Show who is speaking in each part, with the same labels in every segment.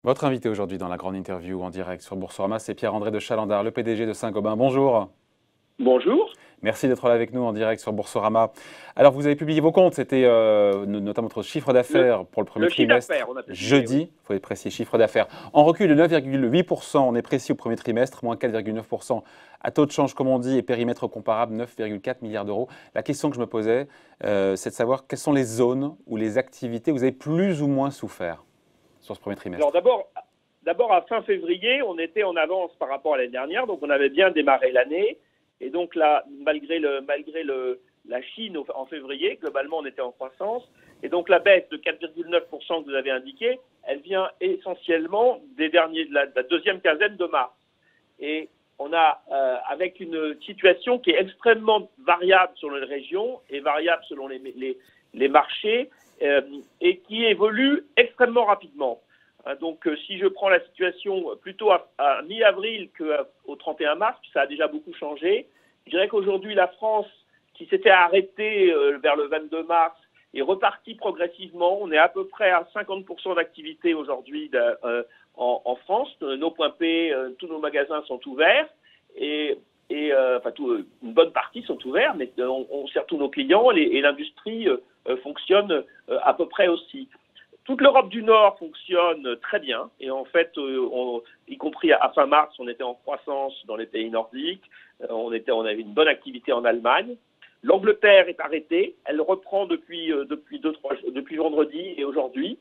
Speaker 1: Votre invité aujourd'hui dans la grande interview en direct sur Boursorama, c'est Pierre-André de Chalandard, le PDG de Saint-Gobain. Bonjour.
Speaker 2: Bonjour.
Speaker 1: Merci d'être là avec nous en direct sur Boursorama. Alors, vous avez publié vos comptes, c'était notamment votre chiffre d'affaires pour le premier trimestre, jeudi, il faut être précis, chiffre d'affaires. En recul de 9,8%, on est précis au premier trimestre, moins 4,9% à taux de change, comme on dit, et périmètre comparable, 9,4 milliards d'euros. La question que je me posais, c'est de savoir quelles sont les zones ou les activités où vous avez plus ou moins souffert sur ce premier trimestre.
Speaker 2: Alors d'abord à fin février, on était en avance par rapport à l'année dernière, donc on avait bien démarré l'année. Et donc là, malgré la Chine en février, globalement on était en croissance. Et donc la baisse de 4,9% que vous avez indiquée, elle vient essentiellement de la deuxième quinzaine de mars. Et on a, avec une situation qui est extrêmement variable selon les régions et variable selon les marchés, et qui évolue extrêmement rapidement. Donc, si je prends la situation plutôt à mi-avril qu'au 31 mars, ça a déjà beaucoup changé, je dirais qu'aujourd'hui, la France, qui s'était arrêtée vers le 22 mars, est repartie progressivement. On est à peu près à 50% d'activité aujourd'hui en France. Nos points P, tous nos magasins sont ouverts. Une bonne partie sont ouverts, mais on sert tous nos clients et l'industrie fonctionne à peu près aussi. Toute l'Europe du Nord fonctionne très bien et en fait, y compris à fin mars, on était en croissance dans les pays nordiques, on avait une bonne activité en Allemagne. L'Angleterre est arrêtée, elle reprend depuis vendredi et aujourd'hui.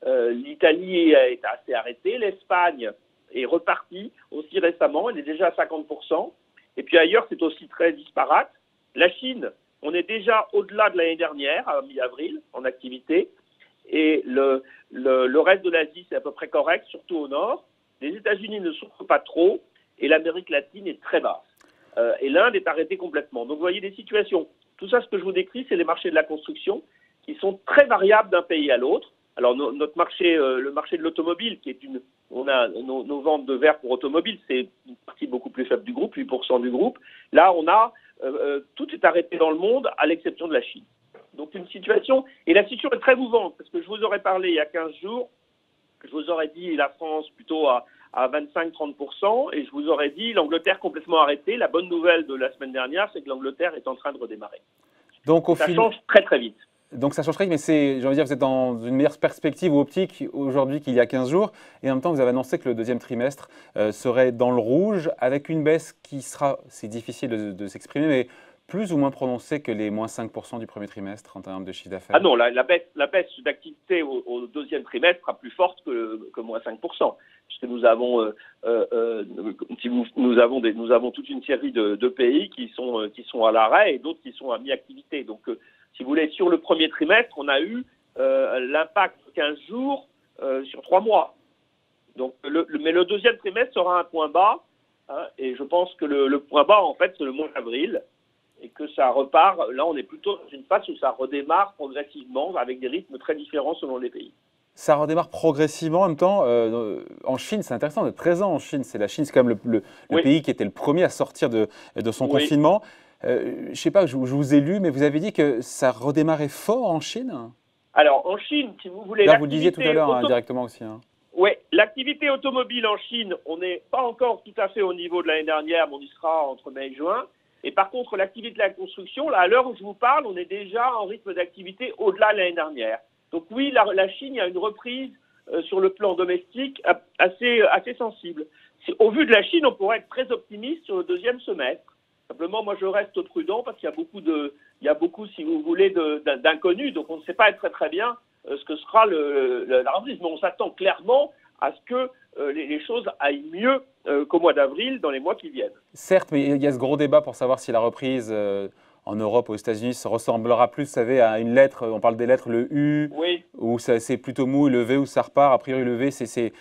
Speaker 2: L'Italie est assez arrêtée, l'Espagne est repartie aussi récemment, elle est déjà à 50%. Et puis ailleurs, c'est aussi très disparate. La Chine, on est déjà au-delà de l'année dernière, à mi-avril, en activité. Et le reste de l'Asie, c'est à peu près correct, surtout au nord. Les États-Unis ne souffrent pas trop et l'Amérique latine est très basse. Et l'Inde est arrêtée complètement. Donc vous voyez des situations. Tout ça, ce que je vous décris, c'est les marchés de la construction qui sont très variables d'un pays à l'autre. Alors notre marché, le marché de l'automobile, on a nos ventes de verre pour automobile, c'est une partie beaucoup plus faible du groupe, 8% du groupe. Là, tout est arrêté dans le monde, à l'exception de la Chine. Donc une situation, et la situation est très mouvante, parce que je vous aurais parlé il y a 15 jours, je vous aurais dit la France plutôt à 25-30%, et je vous aurais dit l'Angleterre complètement arrêtée. La bonne nouvelle de la semaine dernière, c'est que l'Angleterre est en train de redémarrer.
Speaker 1: Donc
Speaker 2: ça change très très vite.
Speaker 1: Donc ça change très vite, mais j'ai envie de dire, vous êtes dans une meilleure perspective ou optique aujourd'hui qu'il y a 15 jours, et en même temps vous avez annoncé que le deuxième trimestre serait dans le rouge, avec une baisse qui sera, c'est difficile de s'exprimer, mais plus ou moins prononcée que les moins 5% du premier trimestre en termes de chiffre d'affaires.
Speaker 2: Ah non, la baisse d'activité au deuxième trimestre sera plus forte que moins 5%, puisque nous avons toute une série de pays qui sont à l'arrêt et d'autres qui sont à mi-activité. Donc, si vous voulez, sur le premier trimestre, on a eu l'impact de 15 jours sur 3 mois. Donc, mais le deuxième trimestre sera un point bas, hein, et je pense que le point bas, en fait, c'est le mois d'avril. Et que ça repart, là on est plutôt dans une phase où ça redémarre progressivement avec des rythmes très différents selon les pays.
Speaker 1: Ça redémarre progressivement en même temps. En Chine, c'est intéressant d'être présent en Chine. La Chine, c'est quand même le pays qui était le premier à sortir de son confinement. Je ne sais pas, je vous ai lu, mais vous avez dit que ça redémarrait fort en Chine.
Speaker 2: Alors en Chine, si vous voulez...
Speaker 1: Là, vous le disiez tout à l'heure indirectement aussi. Hein.
Speaker 2: Oui, l'activité automobile en Chine, on n'est pas encore tout à fait au niveau de l'année dernière, mais on y sera entre mai et juin. Et par contre, l'activité de la construction, là, à l'heure où je vous parle, on est déjà en rythme d'activité au-delà de l'année dernière. Donc oui, la Chine, il y a une reprise sur le plan domestique assez sensible. Au vu de la Chine, on pourrait être très optimiste sur le deuxième semestre. Simplement, moi, je reste prudent parce qu'il y a beaucoup, si vous voulez, d'inconnus. Donc on ne sait pas très très bien ce que sera la reprise. Mais on s'attend clairement à ce que les choses aillent mieux qu'au mois d'avril dans les mois qui viennent.
Speaker 1: Certes, mais il y a ce gros débat pour savoir si la reprise en Europe, aux États-Unis, ressemblera plus, vous savez, à une lettre. On parle des lettres, le U,
Speaker 2: oui.
Speaker 1: Où c'est plutôt mou, et le V où ça repart. A priori, le V, c'est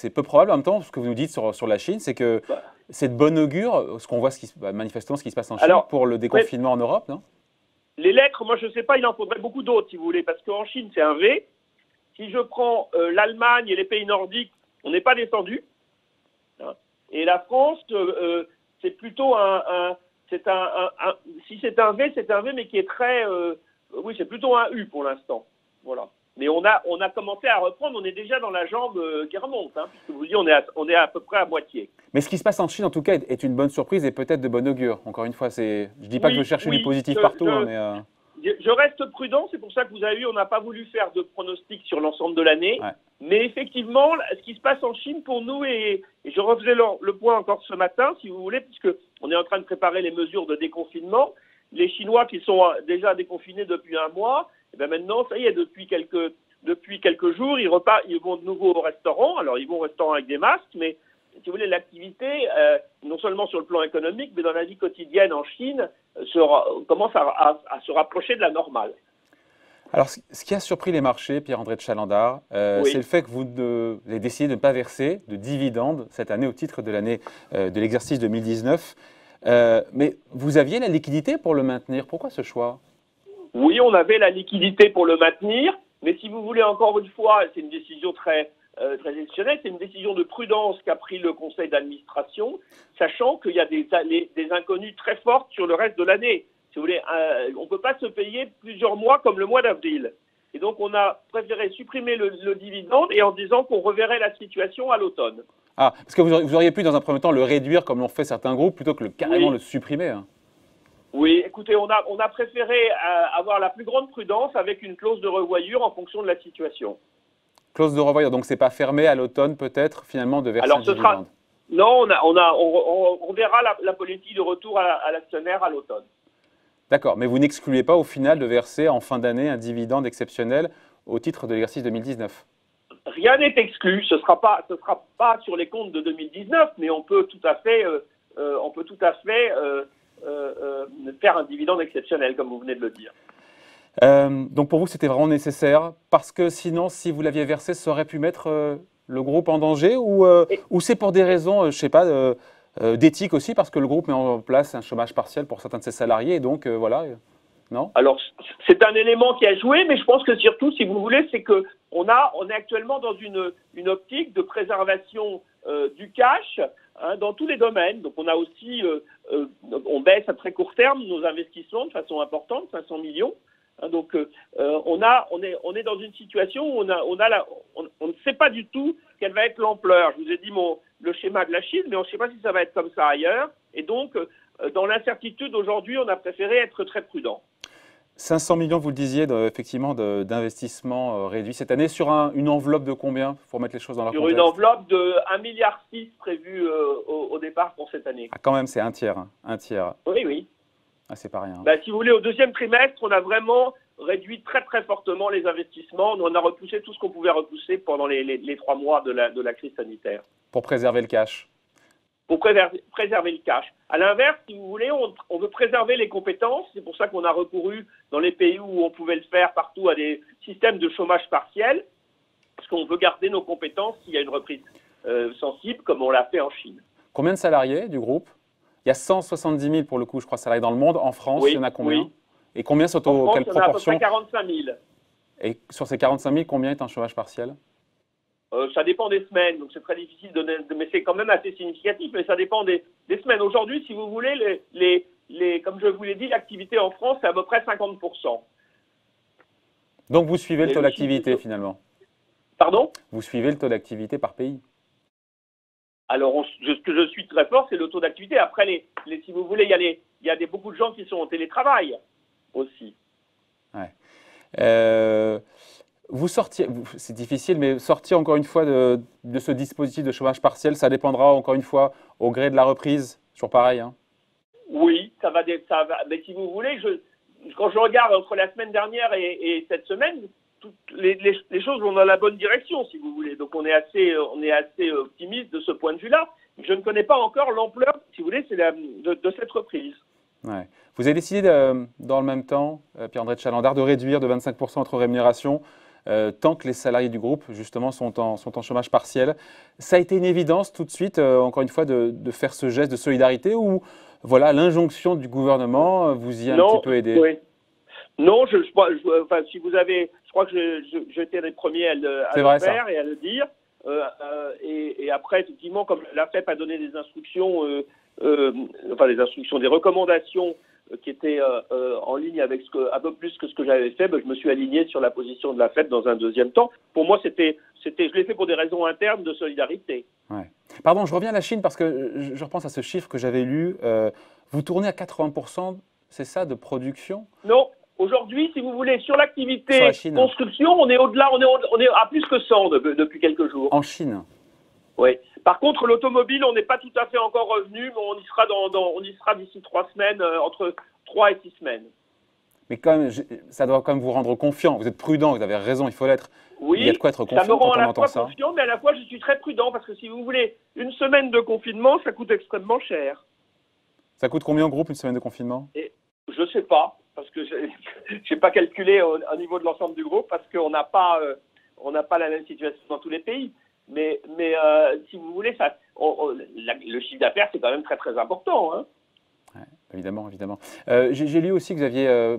Speaker 1: peu probable. En même temps, ce que vous nous dites sur la Chine, c'est que c'est de bon augure, ce qu'on voit manifestement ce qui se passe en Chine pour le déconfinement en Europe, non?
Speaker 2: Les lettres, moi je ne sais pas, il en faudrait beaucoup d'autres si vous voulez, parce qu'en Chine c'est un V. Si je prends l'Allemagne et les pays nordiques, on n'est pas descendu. Et la France, c'est plutôt si c'est un V, c'est un V, mais qui est très, oui, c'est plutôt un U pour l'instant. Voilà. Mais on a commencé à reprendre, on est déjà dans la jambe qui remonte, hein, puisque vous dites, on est à peu près à moitié.
Speaker 1: Mais ce qui se passe en Chine, en tout cas, est une bonne surprise et peut-être de bon augure. Encore une fois, je ne dis pas que je cherche du positif partout, mais...
Speaker 2: Je reste prudent, c'est pour ça que vous avez vu, on n'a pas voulu faire de pronostic sur l'ensemble de l'année. Ouais. Mais effectivement, ce qui se passe en Chine pour nous, et je refaisais le point encore ce matin, si vous voulez, puisqu'on est en train de préparer les mesures de déconfinement. Les Chinois qui sont déjà déconfinés depuis un mois, et bien maintenant, ça y est, depuis quelques jours, ils vont de nouveau au restaurant. Alors, ils vont au restaurant avec des masques, mais si vous voulez, l'activité, non seulement sur le plan économique, mais dans la vie quotidienne en Chine, commence à se rapprocher de la normale.
Speaker 1: Alors, ce qui a surpris les marchés, Pierre-André de Chalandard, c'est le fait que vous avez décidé de ne pas verser de dividendes cette année au titre de l'année de l'exercice 2019. Mais vous aviez la liquidité pour le maintenir. Pourquoi ce choix?
Speaker 2: Oui, on avait la liquidité pour le maintenir, mais si vous voulez, encore une fois, c'est une décision très exceptionnelle, c'est une décision de prudence qu'a pris le conseil d'administration, sachant qu'il y a des inconnues très fortes sur le reste de l'année. Si vous voulez, on ne peut pas se payer plusieurs mois comme le mois d'avril. Et donc, on a préféré supprimer le dividende et en disant qu'on reverrait la situation à l'automne.
Speaker 1: Ah, parce que vous auriez pu, dans un premier temps, le réduire comme l'ont fait certains groupes, plutôt que carrément le supprimer. Hein.
Speaker 2: Oui, écoutez, on a préféré avoir la plus grande prudence avec une clause de revoyure en fonction de la situation.
Speaker 1: Clause de revoyure, donc c'est pas fermé à l'automne peut-être finalement de verser un dividende.
Speaker 2: Non, on verra la politique de retour à l'actionnaire à l'automne.
Speaker 1: D'accord, mais vous n'excluez pas au final de verser en fin d'année un dividende exceptionnel au titre de l'exercice 2019?
Speaker 2: Rien n'est exclu, ce sera pas sur les comptes de 2019, mais on peut tout à fait faire un dividende exceptionnel, comme vous venez de le dire.
Speaker 1: Donc pour vous, c'était vraiment nécessaire parce que sinon, si vous l'aviez versé, ça aurait pu mettre le groupe en danger ou c'est pour des raisons, je ne sais pas, d'éthique aussi, parce que le groupe met en place un chômage partiel pour certains de ses salariés et donc voilà, non?
Speaker 2: Alors c'est un élément qui a joué, mais je pense que surtout, si vous voulez, c'est que on est actuellement dans une optique de préservation du cash dans tous les domaines. Donc on a aussi, on baisse à très court terme nos investissements de façon importante, 500 millions. Donc on est dans une situation où on ne sait pas du tout quelle va être l'ampleur. Je vous ai dit le schéma de la Chine, mais on ne sait pas si ça va être comme ça ailleurs. Et donc dans l'incertitude aujourd'hui, on a préféré être très prudent.
Speaker 1: 500 millions, vous le disiez, effectivement, d'investissement réduit cette année sur une enveloppe de combien pour mettre les choses dans leur contexte?
Speaker 2: Sur une enveloppe de 1,6 milliard prévue au départ pour cette année.
Speaker 1: Ah, quand même, c'est un tiers. Un tiers.
Speaker 2: Oui, oui.
Speaker 1: Ah, c'est pas rien.
Speaker 2: Si vous voulez, au deuxième trimestre, on a vraiment réduit très très fortement les investissements. On a repoussé tout ce qu'on pouvait repousser pendant les 3 mois de la crise sanitaire.
Speaker 1: Pour préserver le cash.
Speaker 2: Pour préserver le cash. À l'inverse, si vous voulez, on veut préserver les compétences. C'est pour ça qu'on a recouru dans les pays où on pouvait le faire partout à des systèmes de chômage partiel, parce qu'on veut garder nos compétences s'il y a une reprise sensible, comme on l'a fait en Chine.
Speaker 1: Combien de salariés du groupe? Il y a 170 000 pour le coup, je crois, salariés dans le monde. En France, il y en a combien?
Speaker 2: Oui.
Speaker 1: Et combien sont quelle proportion?
Speaker 2: Il y en a à peu près 45 000.
Speaker 1: Et sur ces 45 000, combien est en chômage partiel?
Speaker 2: Ça dépend des semaines, donc c'est très difficile mais c'est quand même assez significatif, mais ça dépend des semaines. Aujourd'hui, si vous voulez, comme je vous l'ai dit, l'activité en France, c'est à peu près 50%.
Speaker 1: Donc vous suivez le taux d'activité finalement?
Speaker 2: Pardon?
Speaker 1: Vous suivez le taux d'activité par pays?
Speaker 2: Alors, ce que je suis très fort, c'est le taux d'activité. Après, si vous voulez, il y a beaucoup de gens qui sont en télétravail aussi.
Speaker 1: Ouais. Vous sortiez, c'est difficile, mais sortir encore une fois de ce dispositif de chômage partiel, ça dépendra encore une fois au gré de la reprise, toujours pareil. Hein.
Speaker 2: Oui, ça va. Mais si vous voulez, quand je regarde entre la semaine dernière et cette semaine, toutes les choses vont dans la bonne direction, si vous voulez. Donc on est assez optimiste de ce point de vue-là. Je ne connais pas encore l'ampleur, si vous voulez, de cette reprise.
Speaker 1: Ouais. Vous avez décidé dans le même temps, Pierre-André de Chalandard, de réduire de 25% votre rémunération tant que les salariés du groupe, justement, sont en chômage partiel. Ça a été une évidence tout de suite, encore une fois, de faire ce geste de solidarité ou voilà, l'injonction du gouvernement vous y a un petit peu aidé?
Speaker 2: Oui. Non, si vous avez, je crois que j'étais les premiers à le faire et à le dire. Et après, effectivement, comme la FEP a donné des instructions, des recommandations qui étaient en ligne avec un peu plus que ce que j'avais fait, je me suis aligné sur la position de la FEP dans un deuxième temps. Pour moi, je l'ai fait pour des raisons internes de solidarité.
Speaker 1: Ouais. Pardon, je reviens à la Chine parce que je repense à ce chiffre que j'avais lu. Vous tournez à 80%, c'est ça, de production?
Speaker 2: Non. Aujourd'hui, si vous voulez, sur l'activité construction, on est au-delà, on est à plus que 100 depuis quelques jours.
Speaker 1: En Chine?
Speaker 2: Oui. Par contre, l'automobile, on n'est pas tout à fait encore revenu, mais on y sera d'ici 3 semaines, entre 3 et 6 semaines.
Speaker 1: Mais quand même, ça doit quand même vous rendre confiant. Vous êtes prudent, vous avez raison, il faut l'être.
Speaker 2: Oui,
Speaker 1: il y a de quoi être confiant
Speaker 2: ça me rend
Speaker 1: quand
Speaker 2: à
Speaker 1: on
Speaker 2: la
Speaker 1: entend
Speaker 2: fois
Speaker 1: ça.
Speaker 2: confiant, mais à la fois je suis très prudent, parce que si vous voulez, une semaine de confinement, ça coûte extrêmement cher.
Speaker 1: Ça coûte combien au groupe, une semaine de confinement?
Speaker 2: Je ne sais pas, parce que je n'ai pas calculé au niveau de l'ensemble du groupe, parce qu'on n'a pas la même situation dans tous les pays. Mais si vous voulez, le chiffre d'affaires, c'est quand même très très important. Hein.
Speaker 1: Ouais, évidemment, évidemment. J'ai lu aussi que vous aviez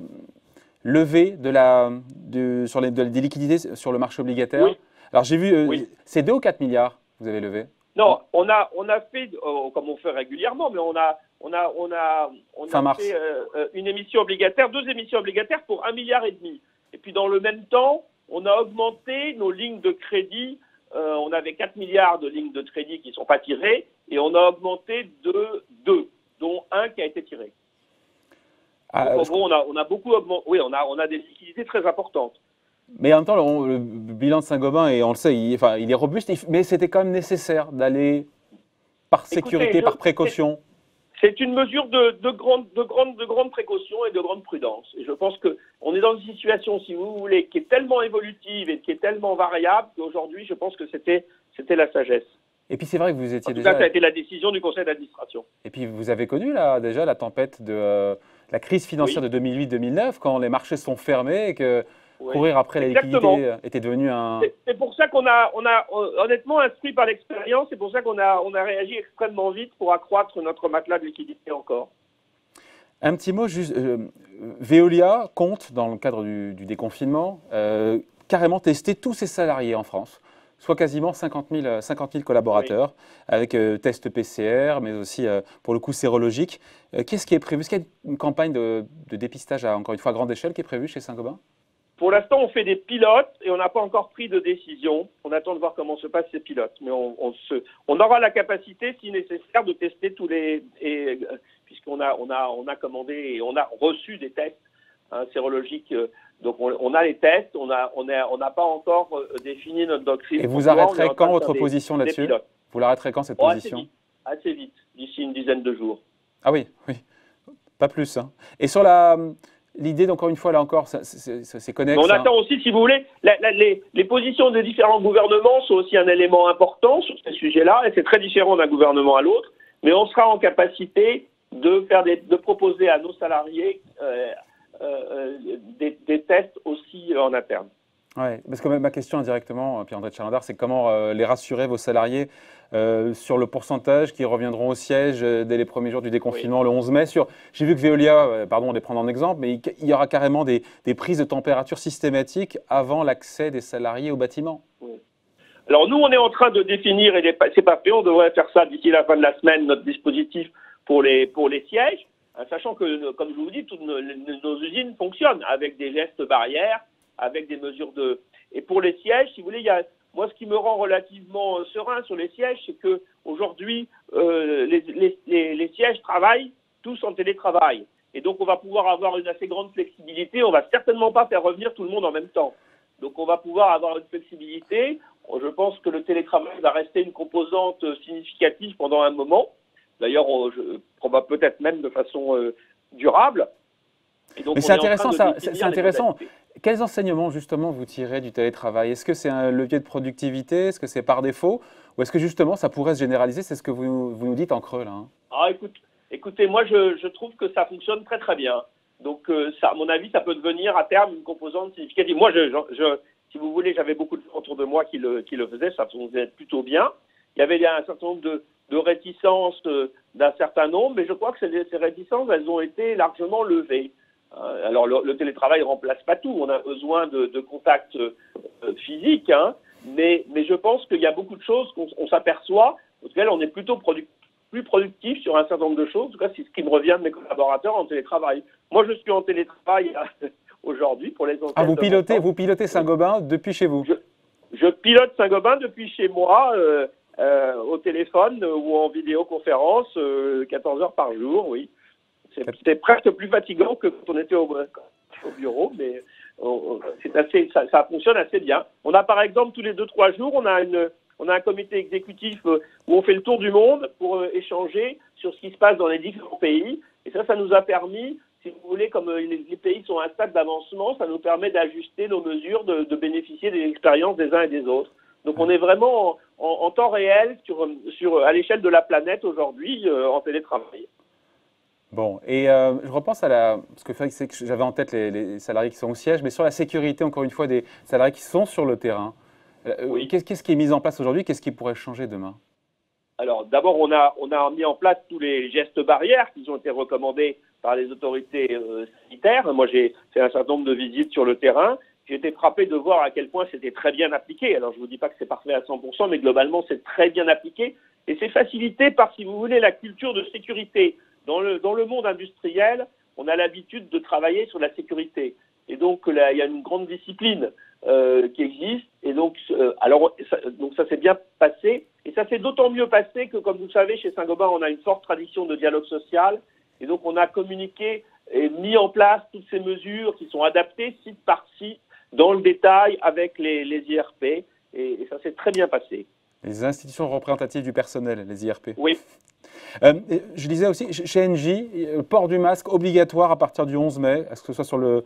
Speaker 1: levé des liquidités sur le marché obligataire. Oui. Alors j'ai vu, c'est 2 ou 4 milliards que vous avez levé?
Speaker 2: Non, on a fait, comme on fait régulièrement, mais on a fait une émission obligataire, 2 émissions obligataires pour 1,5 milliard. Et puis dans le même temps, on a augmenté nos lignes de crédit. On avait 4 milliards de lignes de crédit qui ne sont pas tirées, et on a augmenté de 2, dont 1 qui a été tiré. Donc, en gros, on a beaucoup augmenté. Oui, on a des liquidités très importantes.
Speaker 1: Mais en même temps, le bilan de Saint-Gobain, et on le sait, il est robuste, mais c'était quand même nécessaire d'aller par sécurité, par précaution.
Speaker 2: C'est une mesure de grande précaution et de grande prudence. Et je pense qu'on est dans une situation, si vous voulez, qui est tellement évolutive et qui est tellement variable qu'aujourd'hui, je pense que c'était la sagesse.
Speaker 1: Et puis c'est vrai que vous étiez
Speaker 2: déjà… ça a été la décision du conseil d'administration.
Speaker 1: Et puis vous avez connu déjà la tempête de la crise financière de 2008-2009, quand les marchés sont fermés et que courir après la liquidité était devenu un…
Speaker 2: C'est pour ça qu'on a honnêtement, instruit par l'expérience, c'est pour ça qu'on a réagi extrêmement vite pour accroître notre matelas de liquidité encore.
Speaker 1: Un petit mot juste, Veolia compte, dans le cadre du déconfinement, carrément tester tous ses salariés en France, soit quasiment 50 000 collaborateurs, avec tests PCR, mais aussi, pour le coup, sérologique. Qu'est-ce qui est prévu? Est-ce qu'il y a une campagne de dépistage, encore une fois, à grande échelle qui est prévue chez Saint-Gobain?
Speaker 2: Pour l'instant, on fait des pilotes et on n'a pas encore pris de décision. On attend de voir comment se passent ces pilotes. Mais on aura la capacité, si nécessaire, de tester tous les… puisqu'on a commandé et on a reçu des tests sérologiques. Donc on a les tests, on n'a pas encore défini notre doctrine.
Speaker 1: Et vous arrêterez quand votre position là-dessus? Vous l'arrêterez quand cette position?
Speaker 2: Assez vite, d'ici une dizaine de jours.
Speaker 1: Ah oui, pas plus. Hein. Et sur l'idée, encore une fois, là encore, c'est connexe.
Speaker 2: Mais on attend aussi, si vous voulez, les positions des différents gouvernements sont aussi un élément important sur ces sujets-là, et c'est très différent d'un gouvernement à l'autre, mais on sera en capacité de proposer à nos salariés des tests aussi en interne.
Speaker 1: Oui, parce que ma question indirectement, Pierre-André de Chalandard, c'est comment les rassurer, vos salariés, sur le pourcentage qui reviendront au siège dès les premiers jours du déconfinement le 11 mai. J'ai vu que Veolia, pardon, on les prend en exemple, mais il y aura carrément des prises de température systématiques avant l'accès des salariés au bâtiment.
Speaker 2: Oui. Alors nous, on est en train de définir, et c'est pas fait, on devrait faire ça d'ici la fin de la semaine, notre dispositif pour les sièges, sachant que, comme je vous dis, toutes nos usines fonctionnent avec des gestes barrières, avec des mesures de… Et pour les sièges, si vous voulez, moi, ce qui me rend relativement serein sur les sièges, c'est qu'aujourd'hui, les sièges travaillent tous en télétravail. Et donc, on va pouvoir avoir une assez grande flexibilité. On ne va certainement pas faire revenir tout le monde en même temps. Donc, on va pouvoir avoir une flexibilité. Je pense que le télétravail va rester une composante significative pendant un moment. D'ailleurs, peut-être même de façon durable. Et donc,
Speaker 1: mais c'est intéressant, ça. C'est intéressant. Quels enseignements, justement, vous tirez du télétravail? Est-ce que c'est un levier de productivité? Est-ce que c'est par défaut? Ou est-ce que, justement, ça pourrait se généraliser? C'est ce que vous nous dites en creux, là. Hein.
Speaker 2: Ah, écoutez, moi, je trouve que ça fonctionne très, très bien. Donc, ça, à mon avis, ça peut devenir, à terme, une composante significative. Moi, si vous voulez, j'avais beaucoup de gens autour de moi qui le faisaient. Ça fonctionnait plutôt bien. Il y avait un certain nombre de réticences d'un certain nombre, mais je crois que ces réticences, elles ont été largement levées. Alors, le télétravail ne remplace pas tout. On a besoin de contacts physiques, hein, mais je pense qu'il y a beaucoup de choses qu'on s'aperçoit, auxquelles on est plutôt plus productif sur un certain nombre de choses. En tout cas, c'est ce qui me revient de mes collaborateurs en télétravail. Moi, je suis en télétravail aujourd'hui pour les
Speaker 1: Ah, vous pilotez Saint-Gobain depuis chez vous?
Speaker 2: Je pilote Saint-Gobain depuis chez moi, au téléphone ou en vidéoconférence, 14 heures par jour, oui. C'est presque plus fatigant que quand on était au bureau, mais ça fonctionne assez bien. On a par exemple tous les 2-3 jours, on a un comité exécutif où on fait le tour du monde pour échanger sur ce qui se passe dans les différents pays. Et ça nous a permis, si vous voulez, comme les pays sont à un stade d'avancement, ça nous permet d'ajuster nos mesures, de bénéficier des expériences des uns et des autres. Donc on est vraiment en temps réel à l'échelle de la planète aujourd'hui en télétravail.
Speaker 1: Bon, et je repense à parce que j'avais en tête les salariés qui sont au siège, mais sur la sécurité, encore une fois, des salariés qui sont sur le terrain. Oui. Qu'est-ce qui est mis en place aujourd'hui? Qu'est-ce qui pourrait changer demain?
Speaker 2: Alors, d'abord, on a mis en place tous les gestes barrières qui ont été recommandés par les autorités sanitaires. Moi, j'ai fait un certain nombre de visites sur le terrain. J'ai été frappé de voir à quel point c'était très bien appliqué. Alors, je ne vous dis pas que c'est parfait à 100%, mais globalement, c'est très bien appliqué. Et c'est facilité par, si vous voulez, la culture de sécurité. Dans le monde industriel, on a l'habitude de travailler sur la sécurité. Et donc, là, il y a une grande discipline qui existe. Et donc, ça s'est bien passé. Et ça s'est d'autant mieux passé que, comme vous le savez, chez Saint-Gobain, on a une forte tradition de dialogue social. Et donc, on a communiqué et mis en place toutes ces mesures qui sont adaptées site par site, dans le détail, avec les IRP. Et ça s'est très bien passé.
Speaker 1: Les institutions représentatives du personnel, les IRP.
Speaker 2: Oui.
Speaker 1: Je disais aussi, chez Engie, le port du masque obligatoire à partir du 11 mai, est-ce que ce soit sur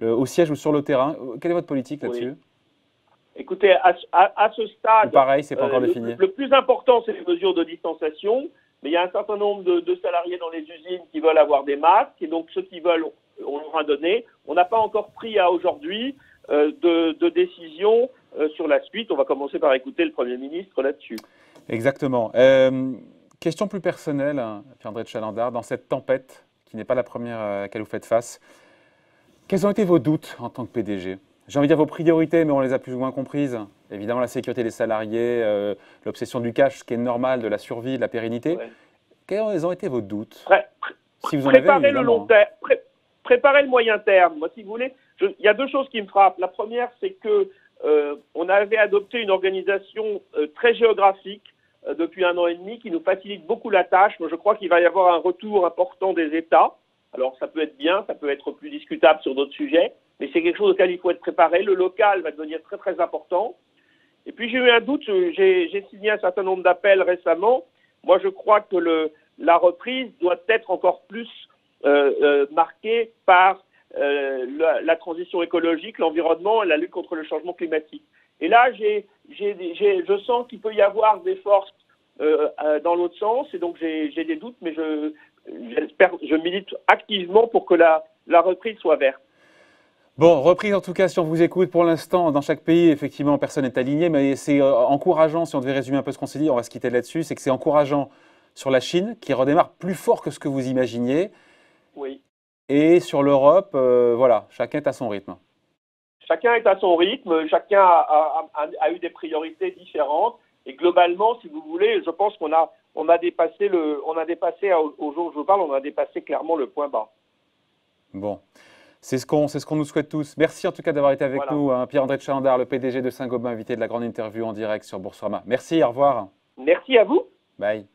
Speaker 1: au siège ou sur le terrain. Quelle est votre politique là-dessus?
Speaker 2: Oui. Écoutez, à ce stade,
Speaker 1: ou pareil, c'est pas encore défini.
Speaker 2: Le plus important, c'est les mesures de distanciation, mais il y a un certain nombre de salariés dans les usines qui veulent avoir des masques, et donc ceux qui veulent, on leur a donné. On n'a pas encore pris à aujourd'hui de décision sur la suite. On va commencer par écouter le Premier ministre là-dessus.
Speaker 1: Exactement. Question plus personnelle, Pierre-André de Chalendar, dans cette tempête, qui n'est pas la première à laquelle vous faites face, quels ont été vos doutes en tant que PDG? J'ai envie de dire vos priorités, mais on les a plus ou moins comprises. Évidemment, la sécurité des salariés, l'obsession du cash, ce qui est normal, de la survie, de la pérennité. Ouais. Quels ont été vos doutes?
Speaker 2: Si vous en avez, préparer le long terme, préparer le moyen terme. Moi, si vous voulez, il y a deux choses qui me frappent. La première, c'est que on avait adopté une organisation très géographique depuis 1 an et demi qui nous facilite beaucoup la tâche. Moi, je crois qu'il va y avoir un retour important des États. Alors, ça peut être bien, ça peut être plus discutable sur d'autres sujets, mais c'est quelque chose auquel il faut être préparé. Le local va devenir très, très important. Et puis, j'ai eu un doute. J'ai signé un certain nombre d'appels récemment. Moi, je crois que la reprise doit être encore plus marquée par la transition écologique, l'environnement et la lutte contre le changement climatique. Et là, je sens qu'il peut y avoir des forces dans l'autre sens, et donc j'ai des doutes, mais je milite activement pour que la reprise soit verte.
Speaker 1: Bon, reprise en tout cas, si on vous écoute pour l'instant, dans chaque pays, effectivement, personne n'est aligné, mais c'est encourageant, si on devait résumer un peu ce qu'on s'est dit, on va se quitter là-dessus, c'est que c'est encourageant sur la Chine, qui redémarre plus fort que ce que vous imaginiez.
Speaker 2: Oui.
Speaker 1: Et sur l'Europe, voilà, chacun est à son rythme.
Speaker 2: Chacun est à son rythme, chacun a eu des priorités différentes. Et globalement, si vous voulez, je pense qu'on a dépassé au jour où je vous parle, on a dépassé clairement le point bas.
Speaker 1: Bon, c'est ce qu'on nous souhaite tous. Merci en tout cas d'avoir été avec nous, hein, Pierre-André de Chalendar, le PDG de Saint-Gobain, invité de la grande interview en direct sur Boursorama. Merci, au revoir.
Speaker 2: Merci à vous.
Speaker 1: Bye.